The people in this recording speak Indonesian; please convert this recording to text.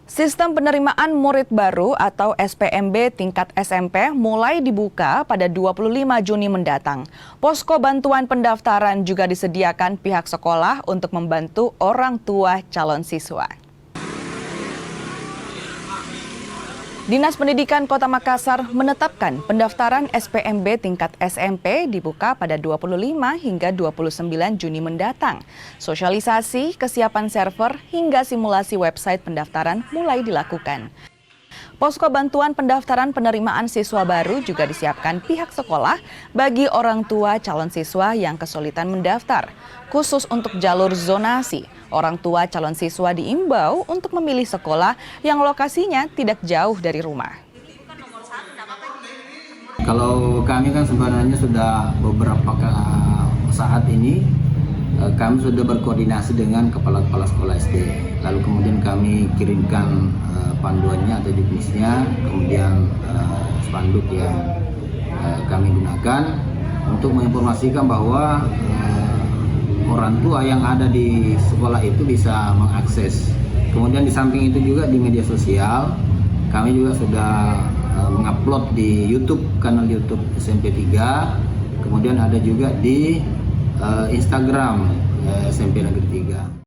Sistem penerimaan murid baru atau SPMB tingkat SMP mulai dibuka pada 25 Juni mendatang. Posko bantuan pendaftaran juga disediakan pihak sekolah untuk membantu orang tua calon siswa. Dinas Pendidikan Kota Makassar menetapkan pendaftaran SPMB tingkat SMP dibuka pada 25 hingga 29 Juni mendatang. Sosialisasi, kesiapan server, hingga simulasi website pendaftaran mulai dilakukan. Posko bantuan pendaftaran penerimaan siswa baru juga disiapkan pihak sekolah bagi orang tua calon siswa yang kesulitan mendaftar. Khusus untuk jalur zonasi, orang tua calon siswa diimbau untuk memilih sekolah yang lokasinya tidak jauh dari rumah. Kalau kami kan sebenarnya sudah beberapa saat ini kami sudah berkoordinasi dengan kepala-kepala sekolah SD. Lalu kemudian kami kirimkan panduannya atau juknisnya, kemudian spanduk yang kami gunakan untuk menginformasikan bahwa orang tua yang ada di sekolah itu bisa mengakses. Kemudian di samping itu juga di media sosial kami juga sudah mengupload di YouTube, kanal YouTube SMP 3, kemudian ada juga di Instagram SMP Negeri 3.